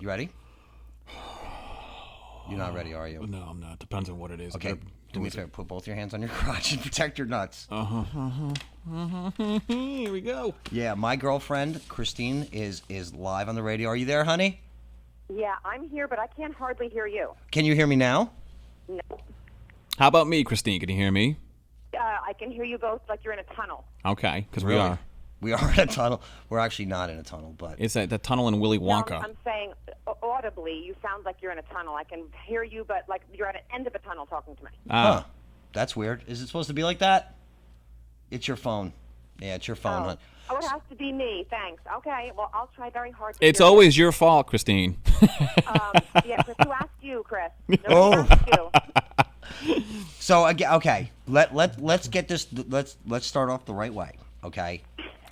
You ready? You're not ready, are you? No, I'm not. Depends on what it is. Okay. Do me a favor. Put both your hands on your crotch and protect your nuts. Here we go. Yeah, my girlfriend, Christine, is live on the radio. Are you there, honey? Yeah, I'm here, but I can't hardly hear you. Can you hear me now? No. How about me, Christine? Can you hear me? I can hear you both like you're in a tunnel. Okay, because Really? we are. We are in a tunnel. We're actually not in a tunnel, but... It's the tunnel in Willy Wonka. No, I'm saying audibly, you sound like you're in a tunnel. I can hear you, but like you're at an end of a tunnel talking to me. Huh. That's weird. Is it supposed to be like that? It's your phone. Yeah, it's your phone. Hon. Oh, it has to be me. Thanks. Okay, well, I'll try very hard to It's hear always your fault, Christine. Yeah, Chris, who asked you, Chris? Nobody asked you. So okay, let's get this. Let's start off the right way. Okay,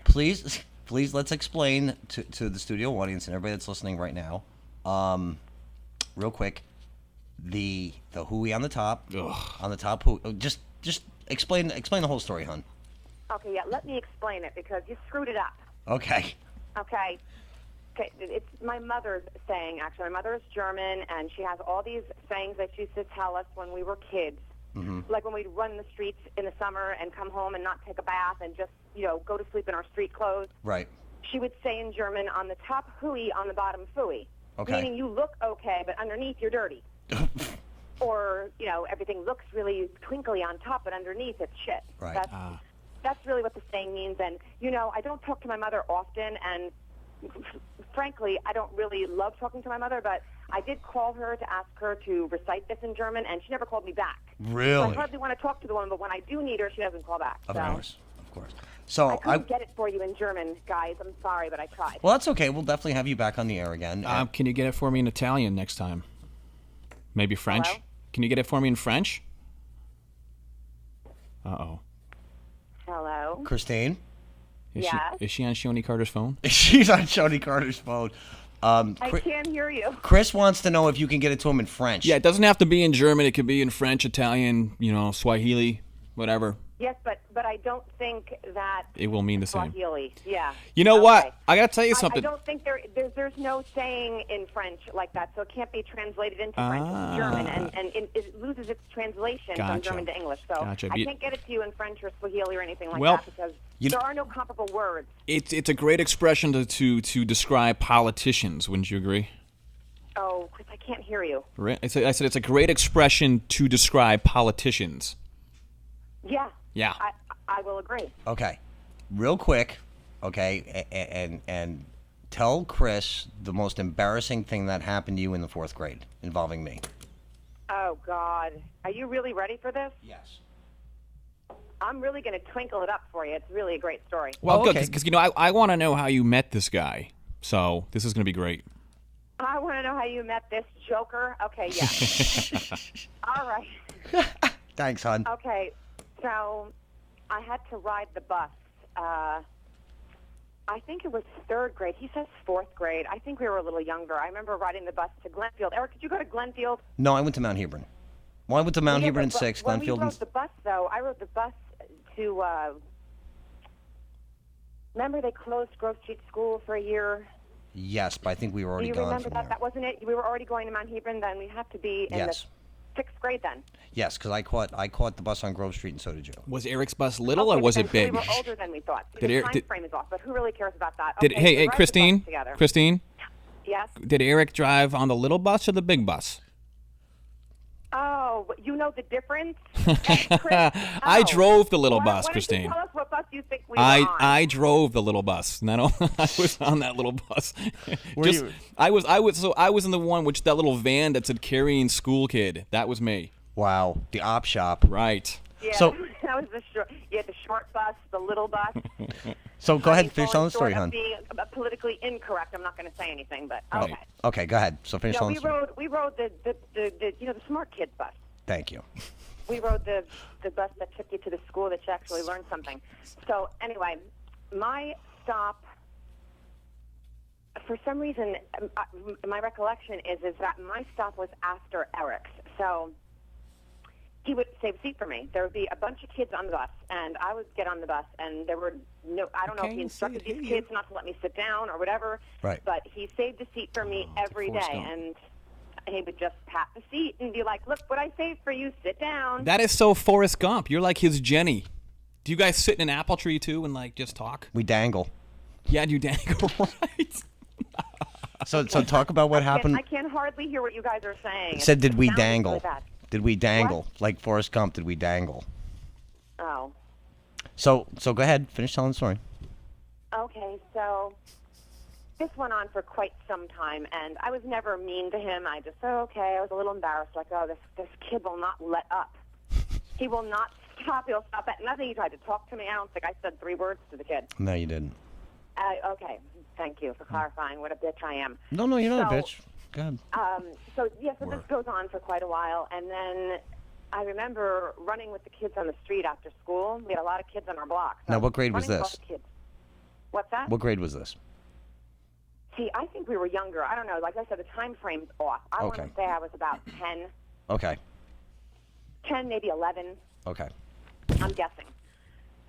please, let's explain to the studio audience and everybody that's listening right now, real quick, the hooey on the top. Ugh. On the top, who just explain the whole story, hon. Okay, yeah, let me explain it because you screwed it up. Okay. Okay, it's my mother's saying, actually. My mother is German, and she has all these sayings that she used to tell us when we were kids. Mm-hmm. Like when we'd run the streets in the summer and come home and not take a bath and just, go to sleep in our street clothes. Right. She would say in German, on the top hooey, on the bottom fooey. Okay. Meaning you look okay, but underneath you're dirty. Or, everything looks really twinkly on top, but underneath it's shit. Right. That's really what the saying means. And, I don't talk to my mother often, and frankly, I don't really love talking to my mother, but I did call her to ask her to recite this in German, and she never called me back. Really? So I hardly want to talk to the woman, but when I do need her, she doesn't call back. Of course. So I couldn't get it for you in German, guys. I'm sorry, but I tried. Well, that's okay. We'll definitely have you back on the air again. Can you get it for me in Italian next time? Maybe French? Hello? Can you get it for me in French? Uh-oh. Hello? Christine? Yes? Is she on Shoni Carter's phone? She's on Shoni Carter's phone. I can't hear you. Chris wants to know if you can get it to him in French. Yeah, it doesn't have to be in German. It could be in French, Italian, Swahili, whatever. Yes, but I don't think that it will mean the same. Swahili. Yeah. You know what? I got to tell you something. I don't think there's no saying in French like that, so it can't be translated into French. It's German, and it loses its translation from German to English. So I can't get it to you in French or Swahili or anything like that because there are no comparable words. It's a great expression to describe politicians. Wouldn't you agree? Oh, Chris, I can't hear you. I said it's a great expression to describe politicians. Yeah. Yeah. I will agree. Okay. Real quick, okay, and tell Chris the most embarrassing thing that happened to you in the 4th grade involving me. Oh, God. Are you really ready for this? Yes. I'm really going to twinkle it up for you. It's really a great story. Well, good, because I want to know how you met this guy. So this is going to be great. I want to know how you met this joker. Okay, yeah. All right. Thanks, hon. Okay, so I had to ride the bus. I think it was 3rd grade. He says 4th grade. I think we were a little younger. I remember riding the bus to Glenfield. Eric, did you go to Glenfield? No, I went to Mount Hebron. Well, I went to Mount Hebron in 6th, Glenfield. When we rode the bus, though, I rode the bus to, remember they closed Grove Street School for a year? Yes, but I think we were already gone. Do you remember remember that? There. That wasn't it? We were already going to Mount Hebron then. We have to be in the 6th grade then. Yes, because I caught the bus on Grove Street, and so did you. Was Eric's bus little or was it big? We were older than we thought. The time frame is off, but who really cares about that? Hey, Christine? Christine? Yes? Did Eric drive on the little bus or the big bus? Oh, you know the difference? I drove the little bus, Christine. Why don't you tell us what bus you think we were on? I drove the little bus. I was on that little bus. I was in the one that little van that said carrying school kid. That was me. Wow, the op shop. Right. Yeah, so, that was the short bus, the little bus. So go ahead and finish telling the story, hon. Being politically incorrect, I'm not going to say anything, but right. Okay. Okay, go ahead. So finish telling the story. We rode the smart kids bus. Thank you. We rode the bus that took you to the school that you actually learned something. So anyway, my stop. For some reason, my recollection is that my stop was after Eric's. So he would save a seat for me. There would be a bunch of kids on the bus, and I would get on the bus, and there were I don't know if he instructed these kids not to let me sit down or whatever, Right. but he saved a seat for me every Forrest day, Gump. and he would just pat the seat and be like, look what I saved for you, sit down. That is so Forrest Gump. You're like his Jenny. Do you guys sit in an apple tree too and like just talk? We dangle. Yeah, you dangle, right? So talk about what happened. I can hardly hear what you guys are saying. Said, did we It sounds dangle? really bad. Did we dangle? Like Forrest Gump, did we dangle? Oh. So go ahead, finish telling the story. Okay, so this went on for quite some time, and I was never mean to him. I just, I was a little embarrassed, like, this kid will not let up. He will not stop. He'll stop at nothing. He tried to talk to me. I don't think I said 3 words to the kid. No, you didn't. Okay, thank you for clarifying what a bitch I am. No, you're not a So, bitch. Go ahead. So this goes on for quite a while, and then I remember running with the kids on the street after school. We had a lot of kids on our block. So Now, what grade was running with this? all the kids. What's that? What grade was this? See, I think we were younger. I don't know. Like I said, the time frame's off. I want to Okay. say I was about 10, Okay. 10, maybe 11. Okay. I'm guessing.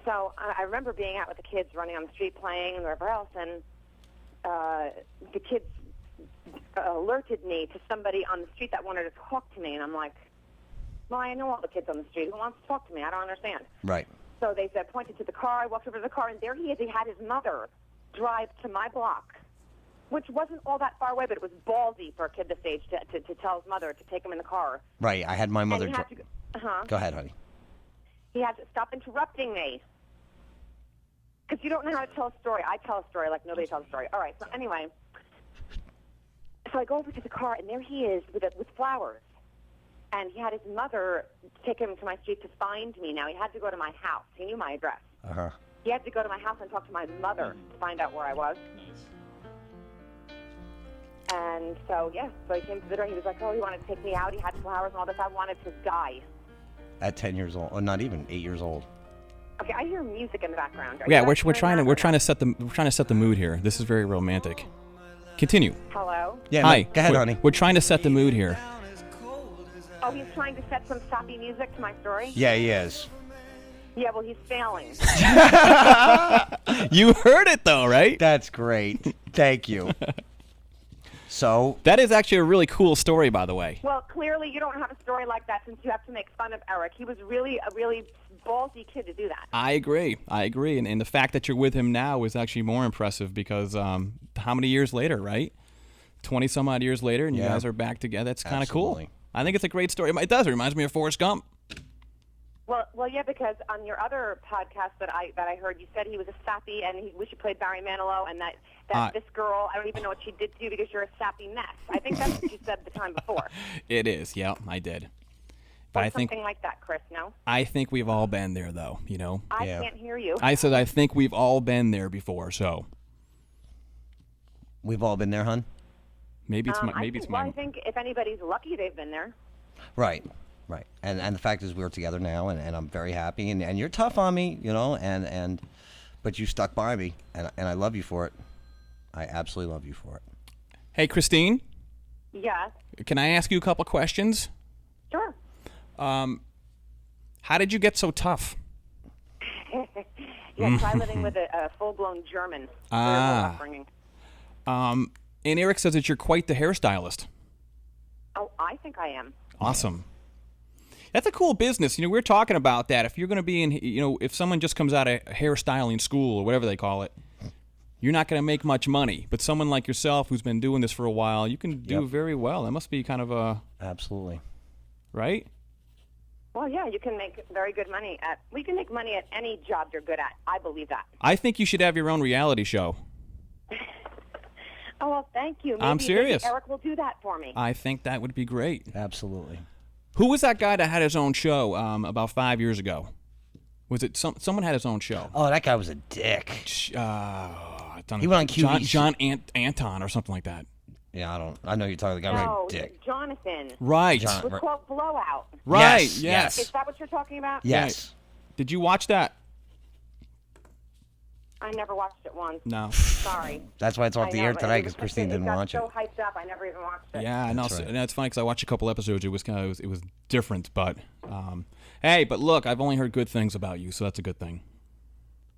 So I remember being out with the kids, running on the street, playing, and wherever else, and the kids alerted me to somebody on the street that wanted to talk to me, and I'm like, well, I know all the kids on the street. Who wants to talk to me? I don't understand. Right. So they said, pointed to the car. I walked over to the car, and there he is. He had his mother drive to my block, which wasn't all that far away, but it was ballsy for a kid this age to tell his mother to take him in the car. Right. I had my mother. And he had to Go ahead, honey. He had to stop interrupting me. Because you don't know how to tell a story. I tell a story like nobody tells a story. All right, so anyway. So I go over to the car, and there he is with flowers. And he had his mother take him to my street to find me. Now, he had to go to my house. He knew my address. Uh-huh. He had to go to my house and talk to my mother to find out where I was. And so, so he came to the door. He was like, he wanted to take me out. He had flowers and all this. I wanted to die. At 10 years old, or not even 8 years old. Okay, I hear music in the background. Yeah, we're trying to set the mood here. This is very romantic. Continue. Hello? Yeah. Hi. Go ahead, honey. We're trying to set the mood here. Oh, he's trying to set some sappy music to my story? Yeah, he is. Yeah, well, he's failing. You heard it though, right? That's great. Thank you. So That is actually a really cool story, by the way. Well, clearly you don't have a story like that since you have to make fun of Eric. He was really a really ballsy kid to do that. I agree. And the fact that you're with him now is actually more impressive because how many years later, right? 20-some-odd years later, and you Yeah. guys are back together. That's kind of cool. Absolutely. I think it's a great story. It does. It reminds me of Forrest Gump. Well, yeah, because on your other podcast that I heard, you said he was a sappy and he wish you played Barry Manilow, and that this girl, I don't even know what she did to you because you're a sappy mess. I think that's what you said the time before. It is. Yeah, I did. But Or I think something like that, Chris. No, I think we've all been there, though. You know. I Yeah. can't hear you. I said I think we've all been there before. So we've all been there, hon. maybe it's my. I think if anybody's lucky, they've been there. Right. Right. And the fact is we're together now, and I'm very happy, and you're tough on me, but you stuck by me, and I love you for it. I absolutely love you for it. Hey, Christine, Yes. can I ask you a couple questions? Sure. How did you get so tough? Yeah, try living with a full-blown German. Ah. Upbringing. And Eric says that you're quite the hairstylist. Oh, I think I am. Awesome. That's a cool business. We're talking about that. If you're going to be in, if someone just comes out of hairstyling school or whatever they call it, you're not going to make much money. But someone like yourself who's been doing this for a while, you can do very well. That must be kind of a... Absolutely. Right? Well, yeah, you can make very good money you can make money at any job you're good at. I believe that. I think you should have your own reality show. Oh, well, thank you. I'm serious. Maybe Eric will do that for me. I think that would be great. Absolutely. Who was that guy that had his own show about 5 years ago? Was it someone had his own show? Oh, that guy was a dick. He went on QVC. John Anton or something like that. Yeah, I know you're talking. The guy was a dick. Jonathan. Right. With quote Blowout. Right. Yes, Yes. Is that what you're talking about? Yes. Did you watch that? I never watched it once. No. Sorry. That's why it's off I the know, air but tonight it because was- Christine didn't watch it. It got so hyped up, I never even watched it. Yeah, I know. That's right. And that's funny because I watched a couple episodes. It was it was different, but hey, but look, I've only heard good things about you, so that's a good thing.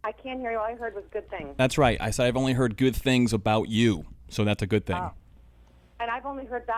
I can't hear you. All I heard was good things. That's right. I said I've only heard good things about you, so that's a good thing. Oh. And I've only heard bad